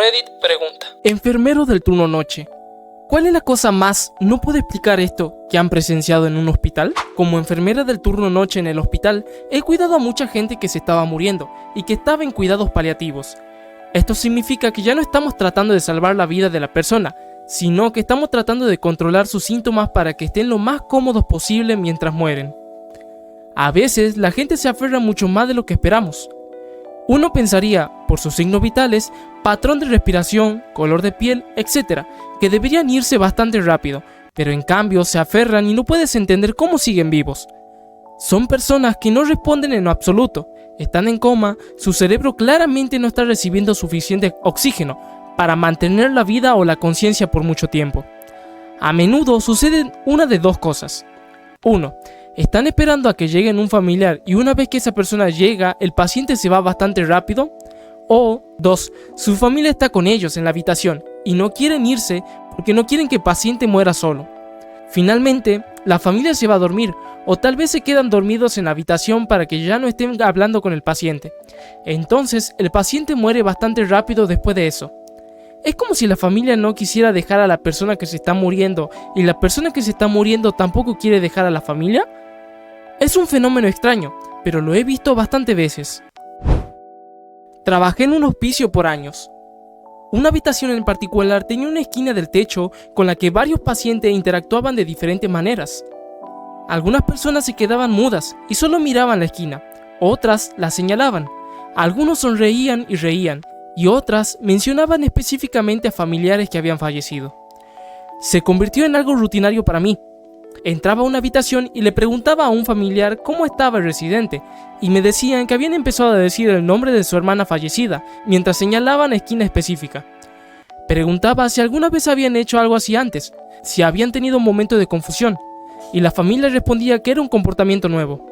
Reddit pregunta: enfermero del turno noche, ¿cuál es la cosa más no puedo explicar esto que han presenciado en un hospital? Como enfermera del turno noche en el hospital, he cuidado a mucha gente que se estaba muriendo y que estaba en cuidados paliativos. Esto significa que ya no estamos tratando de salvar la vida de la persona, sino que estamos tratando de controlar sus síntomas para que estén lo más cómodos posible mientras mueren. A veces la gente se aferra mucho más de lo que esperamos. Uno pensaría, por sus signos vitales, patrón de respiración, color de piel, etc., que deberían irse bastante rápido, pero en cambio se aferran y no puedes entender cómo siguen vivos. Son personas que no responden en lo absoluto, están en coma, su cerebro claramente no está recibiendo suficiente oxígeno para mantener la vida o la conciencia por mucho tiempo. A menudo sucede una de dos cosas. 1. Están esperando a que llegue un familiar y una vez que esa persona llega, el paciente se va bastante rápido. O 2. Su familia está con ellos en la habitación y no quieren irse porque no quieren que el paciente muera solo. Finalmente, la familia se va a dormir o tal vez se quedan dormidos en la habitación para que ya no estén hablando con el paciente. Entonces, el paciente muere bastante rápido después de eso. Es como si la familia no quisiera dejar a la persona que se está muriendo y la persona que se está muriendo tampoco quiere dejar a la familia. Es un fenómeno extraño, pero lo he visto bastantes veces. Trabajé en un hospicio por años. Una habitación en particular tenía una esquina del techo con la que varios pacientes interactuaban de diferentes maneras. Algunas personas se quedaban mudas y solo miraban la esquina, otras la señalaban, algunos sonreían y reían, y otras mencionaban específicamente a familiares que habían fallecido. Se convirtió en algo rutinario para mí. Entraba a una habitación y le preguntaba a un familiar cómo estaba el residente, y me decían que habían empezado a decir el nombre de su hermana fallecida, mientras señalaban la esquina específica. Preguntaba si alguna vez habían hecho algo así antes, si habían tenido un momento de confusión, y la familia respondía que era un comportamiento nuevo.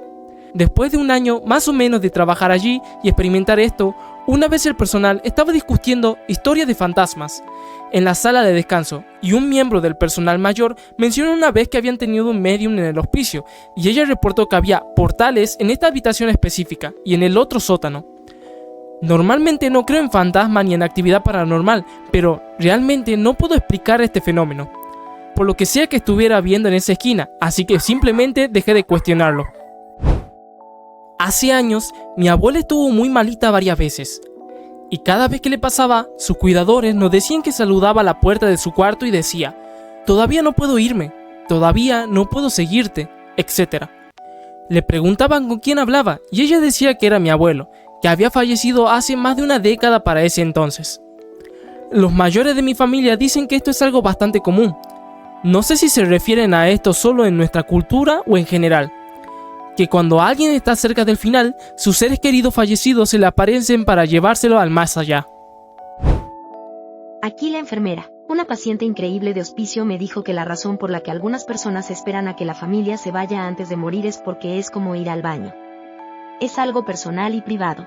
Después de un año más o menos de trabajar allí y experimentar esto, una vez el personal estaba discutiendo historias de fantasmas en la sala de descanso y un miembro del personal mayor mencionó una vez que habían tenido un medium en el hospicio y ella reportó que había portales en esta habitación específica y en el otro sótano. Normalmente no creo en fantasmas ni en actividad paranormal, pero realmente no puedo explicar este fenómeno, por lo que sea que estuviera viendo en esa esquina, así que simplemente dejé de cuestionarlo. Hace años, mi abuela estuvo muy malita varias veces, y cada vez que le pasaba, sus cuidadores nos decían que saludaba a la puerta de su cuarto y decía: «Todavía no puedo irme, todavía no puedo seguirte», etc. Le preguntaban con quién hablaba, y ella decía que era mi abuelo, que había fallecido hace más de una década para ese entonces. Los mayores de mi familia dicen que esto es algo bastante común. No sé si se refieren a esto solo en nuestra cultura o en general, que cuando alguien está cerca del final, sus seres queridos fallecidos se le aparecen para llevárselo al más allá. Aquí la enfermera, una paciente increíble de hospicio, me dijo que la razón por la que algunas personas esperan a que la familia se vaya antes de morir es porque es como ir al baño. Es algo personal y privado.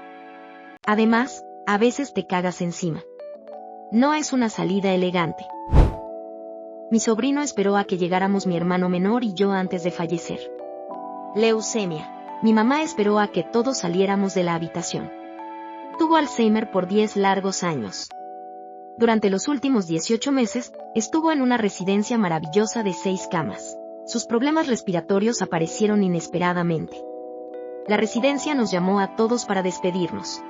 Además, a veces te cagas encima. No es una salida elegante. Mi sobrino esperó a que llegáramos mi hermano menor y yo antes de fallecer. Leucemia. Mi mamá esperó a que todos saliéramos de la habitación. Tuvo Alzheimer por 10 largos años. Durante los últimos 18 meses, estuvo en una residencia maravillosa de 6 camas. Sus problemas respiratorios aparecieron inesperadamente. La residencia nos llamó a todos para despedirnos.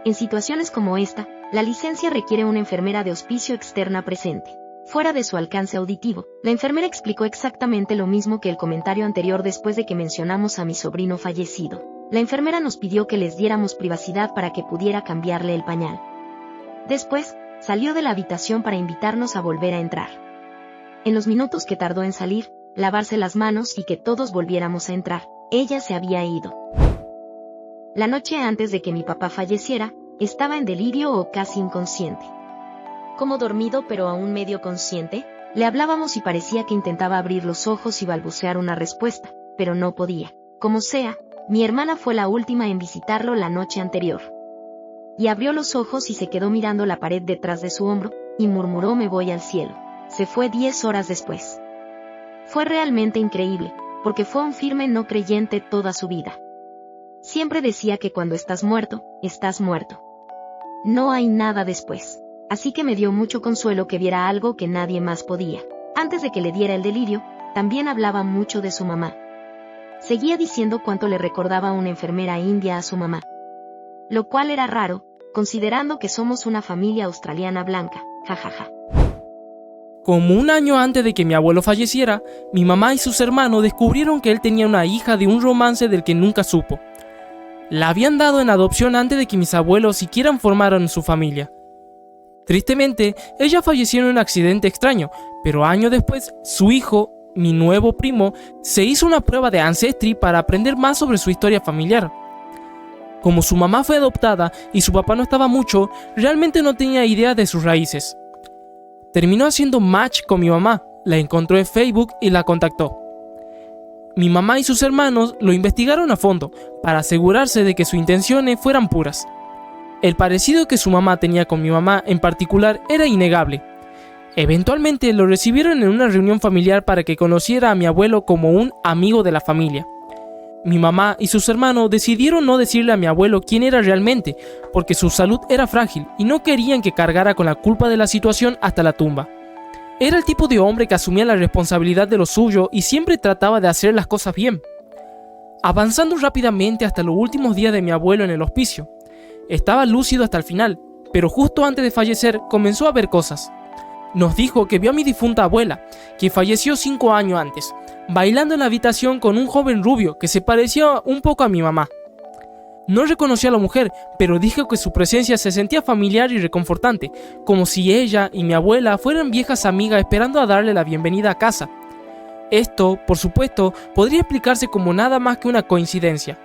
En situaciones como esta, la licencia requiere una enfermera de hospicio externa presente. Fuera de su alcance auditivo, la enfermera explicó exactamente lo mismo que el comentario anterior después de que mencionamos a mi sobrino fallecido. La enfermera nos pidió que les diéramos privacidad para que pudiera cambiarle el pañal. Después, salió de la habitación para invitarnos a volver a entrar. En los minutos que tardó en salir, lavarse las manos y que todos volviéramos a entrar, ella se había ido. La noche antes de que mi papá falleciera, estaba en delirio o casi inconsciente. Como dormido pero aún medio consciente, le hablábamos y parecía que intentaba abrir los ojos y balbucear una respuesta, pero no podía. Como sea, mi hermana fue la última en visitarlo la noche anterior. Y abrió los ojos y se quedó mirando la pared detrás de su hombro, y murmuró: «Me voy al cielo». Se fue 10 horas después. Fue realmente increíble, porque fue un firme no creyente toda su vida. Siempre decía que cuando estás muerto, estás muerto. No hay nada después. así que me dio mucho consuelo que viera algo que nadie más podía. Antes de que le diera el delirio, también hablaba mucho de su mamá. Seguía diciendo cuánto le recordaba una enfermera india a su mamá. Lo cual era raro, considerando que somos una familia australiana blanca, jajaja. Como un año antes de que mi abuelo falleciera, mi mamá y sus hermanos descubrieron que él tenía una hija de un romance del que nunca supo. La habían dado en adopción antes de que mis abuelos siquiera formaran su familia. Tristemente, ella falleció en un accidente extraño, pero años después, su hijo, mi nuevo primo, se hizo una prueba de Ancestry para aprender más sobre su historia familiar. Como su mamá fue adoptada y su papá no estaba mucho, realmente no tenía idea de sus raíces. Terminó haciendo match con mi mamá, la encontró en Facebook y la contactó. Mi mamá y sus hermanos lo investigaron a fondo para asegurarse de que sus intenciones fueran puras. El parecido que su mamá tenía con mi mamá en particular era innegable. Eventualmente lo recibieron en una reunión familiar para que conociera a mi abuelo como un amigo de la familia. Mi mamá y sus hermanos decidieron no decirle a mi abuelo quién era realmente, porque su salud era frágil y no querían que cargara con la culpa de la situación hasta la tumba. Era el tipo de hombre que asumía la responsabilidad de lo suyo y siempre trataba de hacer las cosas bien. Avanzando rápidamente hasta los últimos días de mi abuelo en el hospicio. Estaba lúcido hasta el final, pero justo antes de fallecer comenzó a ver cosas. Nos dijo que vio a mi difunta abuela, que falleció 5 años antes, bailando en la habitación con un joven rubio que se parecía un poco a mi mamá. No reconoció a la mujer, pero dijo que su presencia se sentía familiar y reconfortante, como si ella y mi abuela fueran viejas amigas esperando a darle la bienvenida a casa. Esto, por supuesto, podría explicarse como nada más que una coincidencia.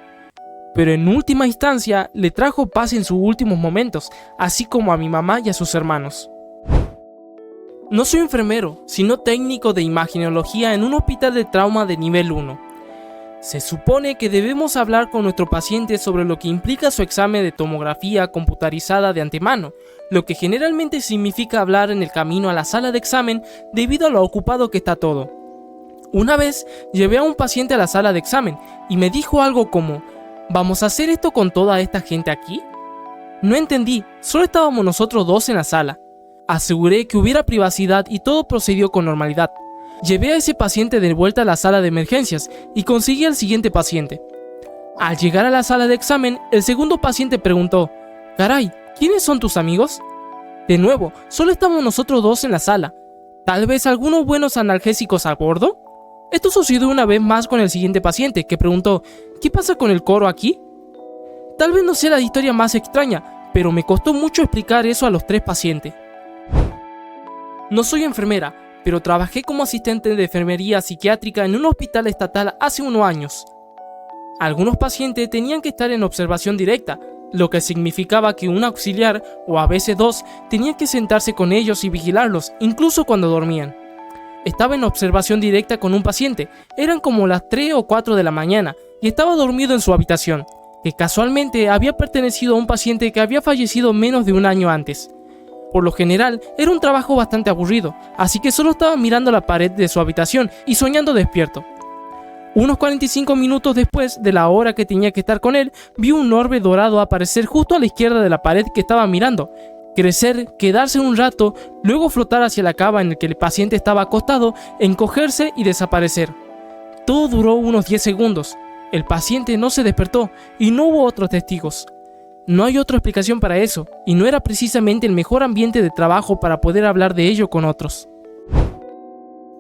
Pero en última instancia le trajo paz en sus últimos momentos, así como a mi mamá y a sus hermanos. No soy enfermero, sino técnico de imagenología en un hospital de trauma de nivel 1. Se supone que debemos hablar con nuestro paciente sobre lo que implica su examen de tomografía computarizada de antemano, lo que generalmente significa hablar en el camino a la sala de examen debido a lo ocupado que está todo. Una vez llevé a un paciente a la sala de examen y me dijo algo como: ¿vamos a hacer esto con toda esta gente aquí? No entendí, solo estábamos nosotros dos en la sala. Aseguré que hubiera privacidad y todo procedió con normalidad. Llevé a ese paciente de vuelta a la sala de emergencias y conseguí al siguiente paciente. Al llegar a la sala de examen, el segundo paciente preguntó: «Caray, ¿quiénes son tus amigos?» De nuevo, solo estamos nosotros dos en la sala. ¿Tal vez algunos buenos analgésicos a bordo? Esto sucedió una vez más con el siguiente paciente, que preguntó: ¿qué pasa con el coro aquí? Tal vez no sea la historia más extraña, pero me costó mucho explicar eso a los 3 pacientes. No soy enfermera, pero trabajé como asistente de enfermería psiquiátrica en un hospital estatal hace unos años. Algunos pacientes tenían que estar en observación directa, lo que significaba que un auxiliar, o a veces 2, tenían que sentarse con ellos y vigilarlos, incluso cuando dormían. Estaba en observación directa con un paciente, eran como las 3 o 4 de la mañana, y estaba dormido en su habitación, que casualmente había pertenecido a un paciente que había fallecido menos de un año antes. Por lo general, era un trabajo bastante aburrido, así que solo estaba mirando la pared de su habitación y soñando despierto. Unos 45 minutos después de la hora que tenía que estar con él, vi un orbe dorado aparecer justo a la izquierda de la pared que estaba mirando, crecer, quedarse un rato, luego flotar hacia la cama en la que el paciente estaba acostado, encogerse y desaparecer. Todo duró unos 10 segundos. El paciente no se despertó y no hubo otros testigos. No hay otra explicación para eso, y no era precisamente el mejor ambiente de trabajo para poder hablar de ello con otros.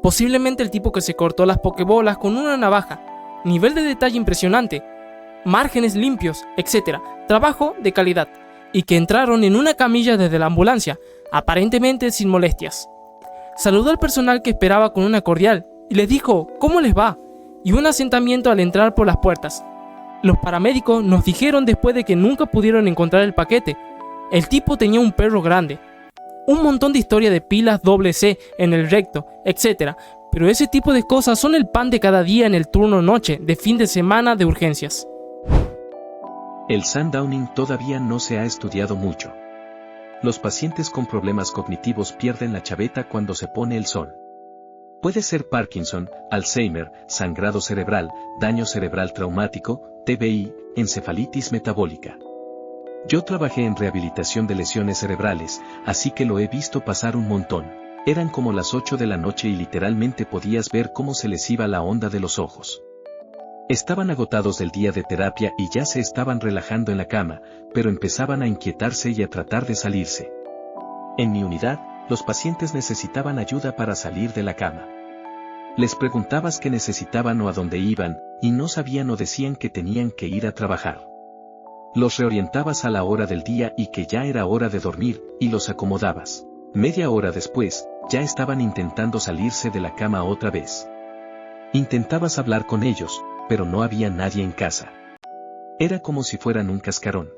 Posiblemente el tipo que se cortó las pokebolas con una navaja, nivel de detalle impresionante, márgenes limpios, etc. Trabajo de calidad, y que entraron en una camilla desde la ambulancia, aparentemente sin molestias. Saludó al personal que esperaba con una cordial, y les dijo «¿Cómo les va?», y un asentamiento al entrar por las puertas. Los paramédicos nos dijeron después de que nunca pudieron encontrar el paquete. El tipo tenía un perro grande, un montón de historia de pilas C en el recto, etc. Pero ese tipo de cosas son el pan de cada día en el turno noche de fin de semana de urgencias. El sundowning todavía no se ha estudiado mucho. Los pacientes con problemas cognitivos pierden la chaveta cuando se pone el sol. Puede ser Parkinson, Alzheimer, sangrado cerebral, daño cerebral traumático, TBI, encefalitis metabólica. Yo trabajé en rehabilitación de lesiones cerebrales, así que lo he visto pasar un montón. Eran como las 8 de la noche y literalmente podías ver cómo se les iba la onda de los ojos. Estaban agotados del día de terapia y ya se estaban relajando en la cama, pero empezaban a inquietarse y a tratar de salirse. En mi unidad, los pacientes necesitaban ayuda para salir de la cama. Les preguntabas qué necesitaban o a dónde iban, y no sabían o decían que tenían que ir a trabajar. Los reorientabas a la hora del día y que ya era hora de dormir, y los acomodabas. Media hora después, ya estaban intentando salirse de la cama otra vez. Intentabas hablar con ellos, pero no había nadie en casa. Era como si fueran un cascarón.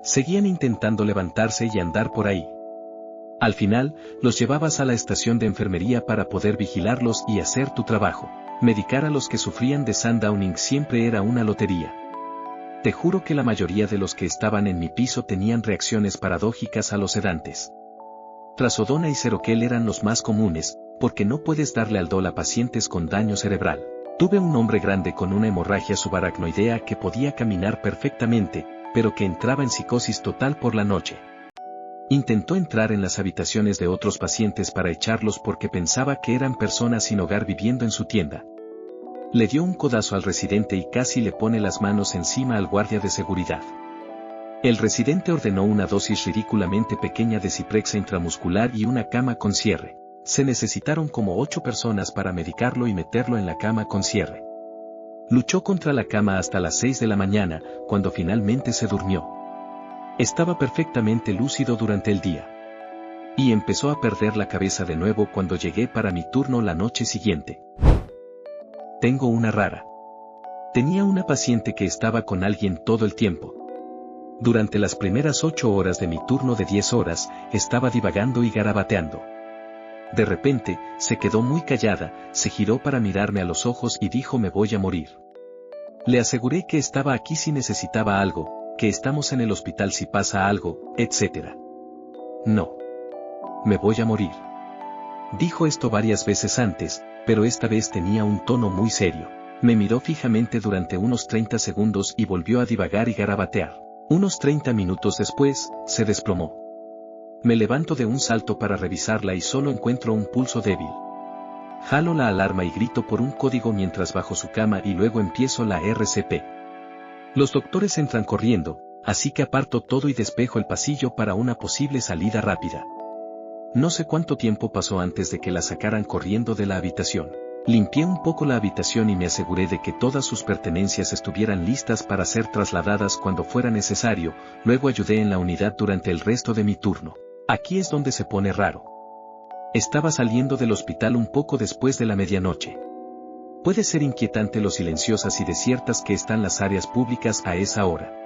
Seguían intentando levantarse y andar por ahí. Al final, los llevabas a la estación de enfermería para poder vigilarlos y hacer tu trabajo. Medicar a los que sufrían de Sundowning siempre era una lotería. Te juro que la mayoría de los que estaban en mi piso tenían reacciones paradójicas a los sedantes. Trazodona y Seroquel eran los más comunes, porque no puedes darle Aldol a pacientes con daño cerebral. Tuve un hombre grande con una hemorragia subaracnoidea que podía caminar perfectamente, pero que entraba en psicosis total por la noche. Intentó entrar en las habitaciones de otros pacientes para echarlos porque pensaba que eran personas sin hogar viviendo en su tienda. Le dio un codazo al residente y casi le pone las manos encima al guardia de seguridad. El residente ordenó una dosis ridículamente pequeña de Ciprexa intramuscular y una cama con cierre. Se necesitaron como 8 personas para medicarlo y meterlo en la cama con cierre. Luchó contra la cama hasta las 6 de la mañana, cuando finalmente se durmió. Estaba perfectamente lúcido durante el día. Y empezó a perder la cabeza de nuevo cuando llegué para mi turno la noche siguiente. Tengo una rara. Tenía una paciente que estaba con alguien todo el tiempo. Durante las primeras 8 horas de mi turno de 10 horas, estaba divagando y garabateando. De repente, se quedó muy callada, se giró para mirarme a los ojos y dijo: me voy a morir. Le aseguré que estaba aquí si necesitaba algo, que estamos en el hospital si pasa algo, etc. No. Me voy a morir. Dijo esto varias veces antes, pero esta vez tenía un tono muy serio. Me miró fijamente durante unos 30 segundos y volvió a divagar y garabatear. Unos 30 minutos después, se desplomó. Me levanto de un salto para revisarla y solo encuentro un pulso débil. Jalo la alarma y grito por un código mientras bajo su cama y luego empiezo la RCP. Los doctores entran corriendo, así que aparto todo y despejo el pasillo para una posible salida rápida. No sé cuánto tiempo pasó antes de que la sacaran corriendo de la habitación. Limpié un poco la habitación y me aseguré de que todas sus pertenencias estuvieran listas para ser trasladadas cuando fuera necesario, luego ayudé en la unidad durante el resto de mi turno. Aquí es donde se pone raro. Estaba saliendo del hospital un poco después de la medianoche. Puede ser inquietante lo silenciosas y desiertas que están las áreas públicas a esa hora.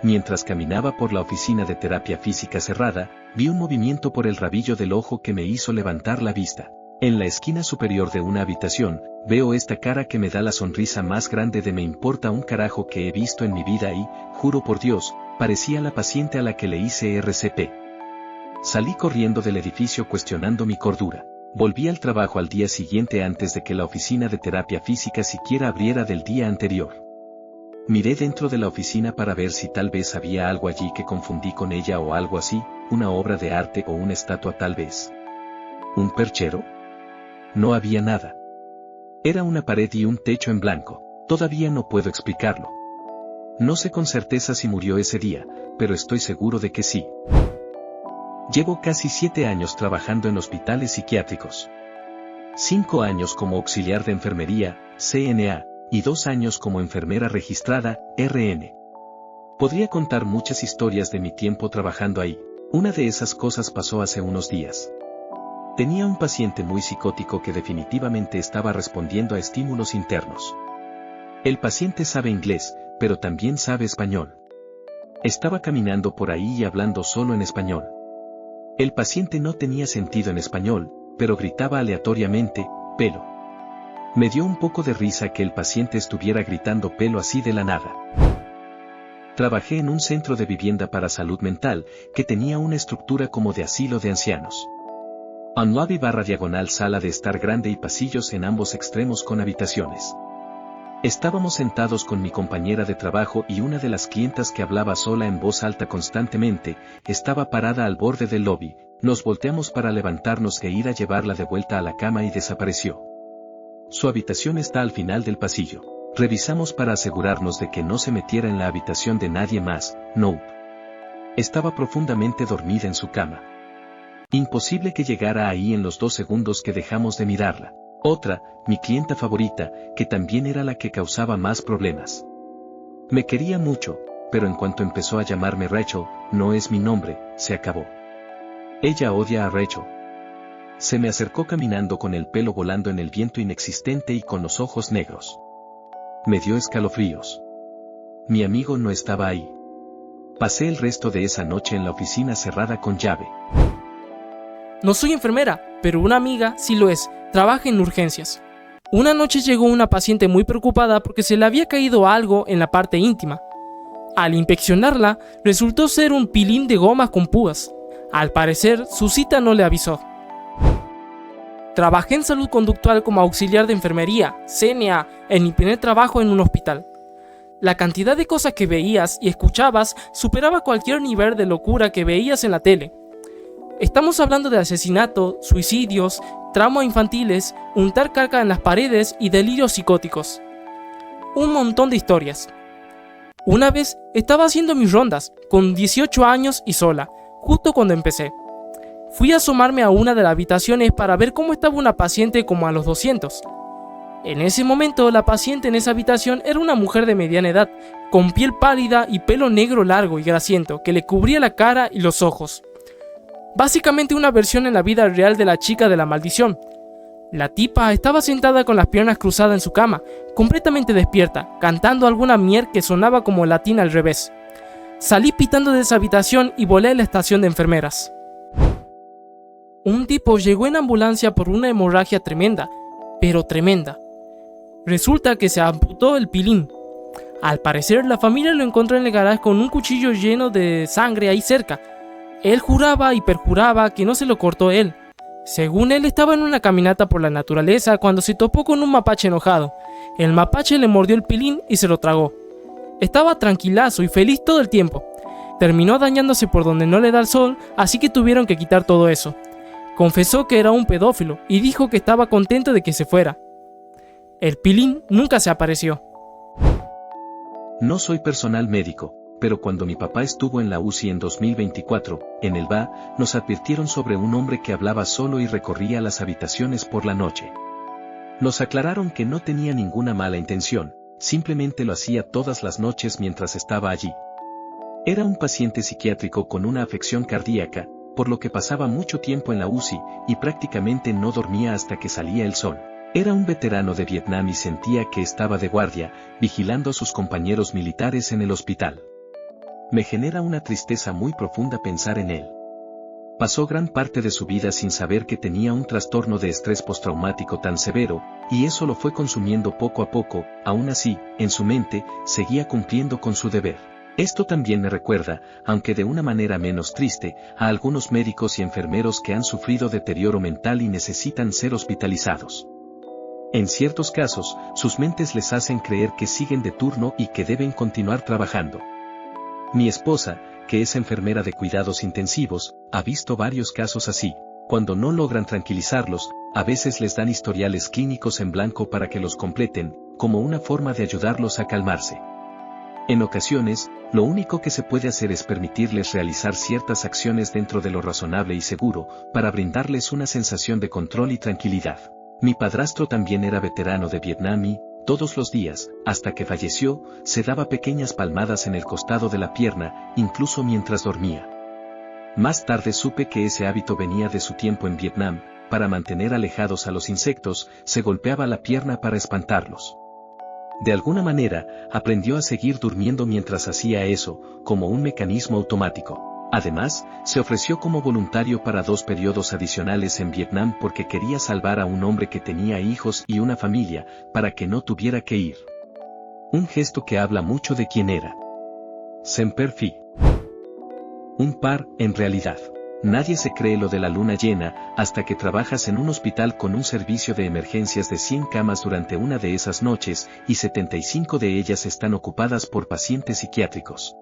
Mientras caminaba por la oficina de terapia física cerrada, vi un movimiento por el rabillo del ojo que me hizo levantar la vista. En la esquina superior de una habitación, veo esta cara que me da la sonrisa más grande de me importa un carajo que he visto en mi vida y, juro por Dios, parecía la paciente a la que le hice RCP. Salí corriendo del edificio cuestionando mi cordura. Volví al trabajo al día siguiente antes de que la oficina de terapia física siquiera abriera del día anterior. Miré dentro de la oficina para ver si tal vez había algo allí que confundí con ella o algo así, una obra de arte o una estatua tal vez. ¿Un perchero? No había nada. Era una pared y un techo en blanco. Todavía no puedo explicarlo. No sé con certeza si murió ese día, pero estoy seguro de que sí. Llevo casi 7 años trabajando en hospitales psiquiátricos. 5 años como auxiliar de enfermería, CNA, y 2 años como enfermera registrada, RN. Podría contar muchas historias de mi tiempo trabajando ahí. Una de esas cosas pasó hace unos días. Tenía un paciente muy psicótico que definitivamente estaba respondiendo a estímulos internos. El paciente sabe inglés, pero también sabe español. Estaba caminando por ahí y hablando solo en español. El paciente no tenía sentido en español, pero gritaba aleatoriamente, pelo. Me dio un poco de risa que el paciente estuviera gritando pelo así de la nada. Trabajé en un centro de vivienda para salud mental, que tenía una estructura como de asilo de ancianos. Un lobby / diagonal sala de estar grande y pasillos en ambos extremos con habitaciones. Estábamos sentados con mi compañera de trabajo y una de las clientas que hablaba sola en voz alta constantemente, estaba parada al borde del lobby. Nos volteamos para levantarnos e ir a llevarla de vuelta a la cama y desapareció. Su habitación está al final del pasillo. Revisamos para asegurarnos de que no se metiera en la habitación de nadie más. No. Estaba profundamente dormida en su cama. Imposible que llegara ahí en los 2 segundos que dejamos de mirarla. Otra, mi clienta favorita, que también era la que causaba más problemas. Me quería mucho, pero en cuanto empezó a llamarme Rachel, no es mi nombre, se acabó. Ella odia a Rachel. Se me acercó caminando con el pelo volando en el viento inexistente y con los ojos negros. Me dio escalofríos. Mi amigo no estaba ahí. Pasé el resto de esa noche en la oficina cerrada con llave. No soy enfermera, pero una amiga sí lo es, trabaja en urgencias. Una noche llegó una paciente muy preocupada porque se le había caído algo en la parte íntima. Al inspeccionarla, resultó ser un pilín de goma con púas. Al parecer, su cita no le avisó. Trabajé en salud conductual como auxiliar de enfermería, CNA, en mi primer trabajo en un hospital. La cantidad de cosas que veías y escuchabas superaba cualquier nivel de locura que veías en la tele. Estamos hablando de asesinato, suicidios, traumas infantiles, untar caca en las paredes y delirios psicóticos. Un montón de historias. Una vez estaba haciendo mis rondas, con 18 años y sola, justo cuando empecé. Fui a asomarme a una de las habitaciones para ver cómo estaba una paciente como a los 200. En ese momento, la paciente en esa habitación era una mujer de mediana edad, con piel pálida y pelo negro largo y grasiento que le cubría la cara y los ojos. Básicamente una versión en la vida real de la chica de la maldición. La tipa estaba sentada con las piernas cruzadas en su cama, completamente despierta, cantando alguna mierda que sonaba como latín al revés. Salí pitando de esa habitación y volé a la estación de enfermeras. Un tipo llegó en ambulancia por una hemorragia tremenda, pero tremenda. Resulta que se amputó el pilín. Al parecer, la familia lo encontró en el garaje con un cuchillo lleno de sangre ahí cerca. Él juraba y perjuraba que no se lo cortó él. Según él, estaba en una caminata por la naturaleza cuando se topó con un mapache enojado. El mapache le mordió el pilín y se lo tragó. Estaba tranquilazo y feliz todo el tiempo. Terminó dañándose por donde no le da el sol, así que tuvieron que quitar todo eso. Confesó que era un pedófilo y dijo que estaba contento de que se fuera. El pilín nunca se apareció. No soy personal médico, pero cuando mi papá estuvo en la UCI en 2024, en el VA, nos advirtieron sobre un hombre que hablaba solo y recorría las habitaciones por la noche. Nos aclararon que no tenía ninguna mala intención, simplemente lo hacía todas las noches mientras estaba allí. Era un paciente psiquiátrico con una afección cardíaca, por lo que pasaba mucho tiempo en la UCI y prácticamente no dormía hasta que salía el sol. Era un veterano de Vietnam y sentía que estaba de guardia, vigilando a sus compañeros militares en el hospital. Me genera una tristeza muy profunda pensar en él. Pasó gran parte de su vida sin saber que tenía un trastorno de estrés postraumático tan severo, y eso lo fue consumiendo poco a poco. Aún así, en su mente, seguía cumpliendo con su deber. Esto también me recuerda, aunque de una manera menos triste, a algunos médicos y enfermeros que han sufrido deterioro mental y necesitan ser hospitalizados. En ciertos casos, sus mentes les hacen creer que siguen de turno y que deben continuar trabajando. Mi esposa, que es enfermera de cuidados intensivos, ha visto varios casos así. Cuando no logran tranquilizarlos, a veces les dan historiales clínicos en blanco para que los completen, como una forma de ayudarlos a calmarse. En ocasiones, lo único que se puede hacer es permitirles realizar ciertas acciones dentro de lo razonable y seguro, para brindarles una sensación de control y tranquilidad. Mi padrastro también era veterano de Vietnam y, todos los días, hasta que falleció, se daba pequeñas palmadas en el costado de la pierna, incluso mientras dormía. Más tarde supe que ese hábito venía de su tiempo en Vietnam. Para mantener alejados a los insectos, se golpeaba la pierna para espantarlos. De alguna manera, aprendió a seguir durmiendo mientras hacía eso, como un mecanismo automático. Además, se ofreció como voluntario para 2 periodos adicionales en Vietnam porque quería salvar a un hombre que tenía hijos y una familia, para que no tuviera que ir. Un gesto que habla mucho de quién era. Semper Fi. Un par, en realidad. Nadie se cree lo de la luna llena hasta que trabajas en un hospital con un servicio de emergencias de 100 camas durante una de esas noches y 75 de ellas están ocupadas por pacientes psiquiátricos.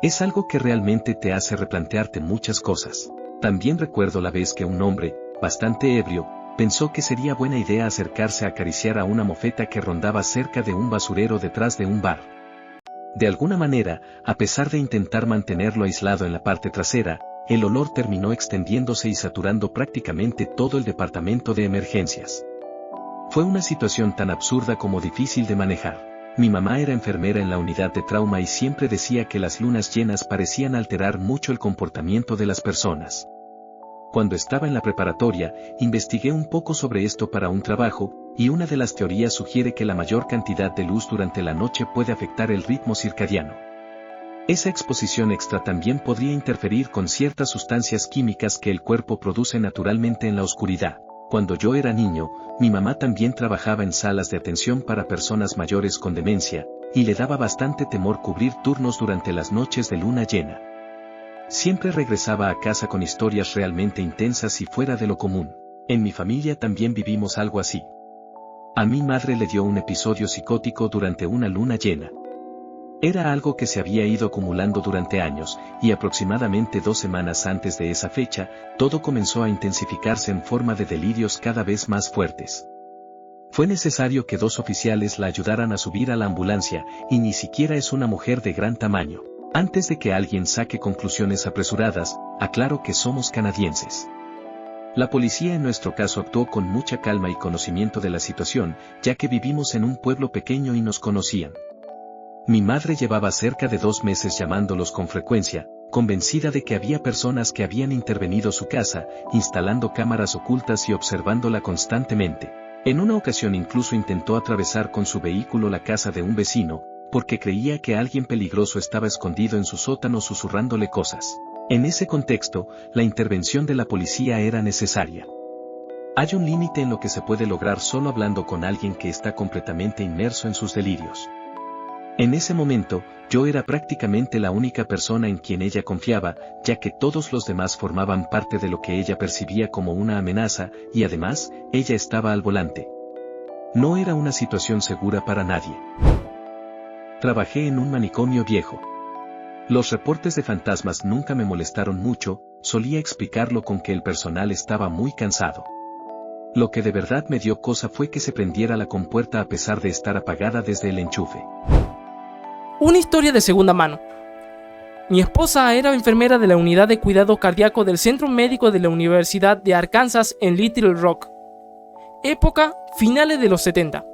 Es algo que realmente te hace replantearte muchas cosas. También recuerdo la vez que un hombre, bastante ebrio, pensó que sería buena idea acercarse a acariciar a una mofeta que rondaba cerca de un basurero detrás de un bar. De alguna manera, a pesar de intentar mantenerlo aislado en la parte trasera, el olor terminó extendiéndose y saturando prácticamente todo el departamento de emergencias. Fue una situación tan absurda como difícil de manejar. Mi mamá era enfermera en la unidad de trauma y siempre decía que las lunas llenas parecían alterar mucho el comportamiento de las personas. Cuando estaba en la preparatoria, investigué un poco sobre esto para un trabajo, y una de las teorías sugiere que la mayor cantidad de luz durante la noche puede afectar el ritmo circadiano. Esa exposición extra también podría interferir con ciertas sustancias químicas que el cuerpo produce naturalmente en la oscuridad. Cuando yo era niño, mi mamá también trabajaba en salas de atención para personas mayores con demencia, y le daba bastante temor cubrir turnos durante las noches de luna llena. Siempre regresaba a casa con historias realmente intensas y fuera de lo común. En mi familia también vivimos algo así. A mi madre le dio un episodio psicótico durante una luna llena. Era algo que se había ido acumulando durante años, y aproximadamente 2 semanas antes de esa fecha, todo comenzó a intensificarse en forma de delirios cada vez más fuertes. Fue necesario que 2 oficiales la ayudaran a subir a la ambulancia, y ni siquiera es una mujer de gran tamaño. Antes de que alguien saque conclusiones apresuradas, aclaro que somos canadienses. La policía en nuestro caso actuó con mucha calma y conocimiento de la situación, ya que vivimos en un pueblo pequeño y nos conocían. Mi madre llevaba cerca de 2 meses llamándolos con frecuencia, convencida de que había personas que habían intervenido su casa, instalando cámaras ocultas y observándola constantemente. En una ocasión incluso intentó atravesar con su vehículo la casa de un vecino, porque creía que alguien peligroso estaba escondido en su sótano susurrándole cosas. En ese contexto, la intervención de la policía era necesaria. Hay un límite en lo que se puede lograr solo hablando con alguien que está completamente inmerso en sus delirios. En ese momento, yo era prácticamente la única persona en quien ella confiaba, ya que todos los demás formaban parte de lo que ella percibía como una amenaza, y además, ella estaba al volante. No era una situación segura para nadie. Trabajé en un manicomio viejo. Los reportes de fantasmas nunca me molestaron mucho, solía explicarlo con que el personal estaba muy cansado. Lo que de verdad me dio cosa fue que se prendiera la compuerta a pesar de estar apagada desde el enchufe. Una historia de segunda mano. Mi esposa era enfermera de la unidad de cuidado cardíaco del Centro Médico de la Universidad de Arkansas en Little Rock. Época, finales de los 70.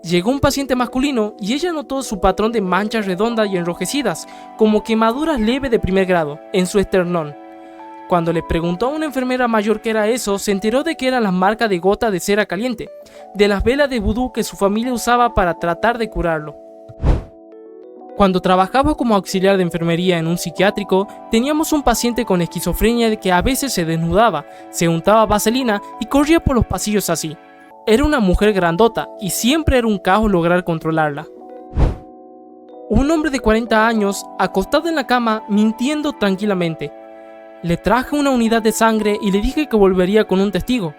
Llegó un paciente masculino y ella notó su patrón de manchas redondas y enrojecidas, como quemaduras leves de primer grado, en su esternón. Cuando le preguntó a una enfermera mayor qué era eso, se enteró de que eran las marcas de gota de cera caliente, de las velas de vudú que su familia usaba para tratar de curarlo. Cuando trabajaba como auxiliar de enfermería en un psiquiátrico, teníamos un paciente con esquizofrenia que a veces se desnudaba, se untaba vaselina y corría por los pasillos así. Era una mujer grandota y siempre era un caos lograr controlarla. Un hombre de 40 años, acostado en la cama, mintiendo tranquilamente. Le traje una unidad de sangre y le dije que volvería con un testigo.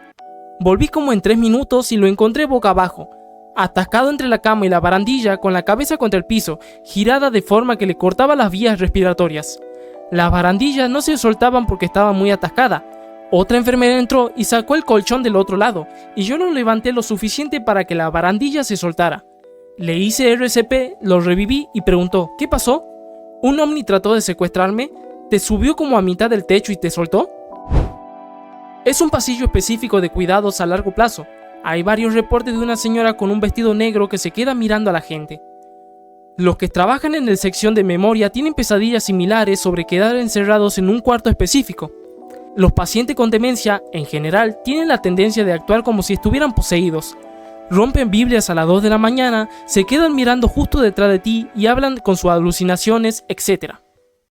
Volví como en 3 minutos y lo encontré boca abajo, atascado entre la cama y la barandilla con la cabeza contra el piso, girada de forma que le cortaba las vías respiratorias. Las barandillas no se soltaban porque estaba muy atascada. Otra enfermera entró y sacó el colchón del otro lado, y yo lo levanté lo suficiente para que la barandilla se soltara. Le hice RCP, lo reviví y preguntó, ¿qué pasó? ¿Un ovni trató de secuestrarme? ¿Te subió como a mitad del techo y te soltó? Es un pasillo específico de cuidados a largo plazo. Hay varios reportes de una señora con un vestido negro que se queda mirando a la gente. Los que trabajan en la sección de memoria tienen pesadillas similares sobre quedar encerrados en un cuarto específico. Los pacientes con demencia, en general, tienen la tendencia de actuar como si estuvieran poseídos. Rompen Biblias a las 2 de la mañana, se quedan mirando justo detrás de ti y hablan con sus alucinaciones, etc.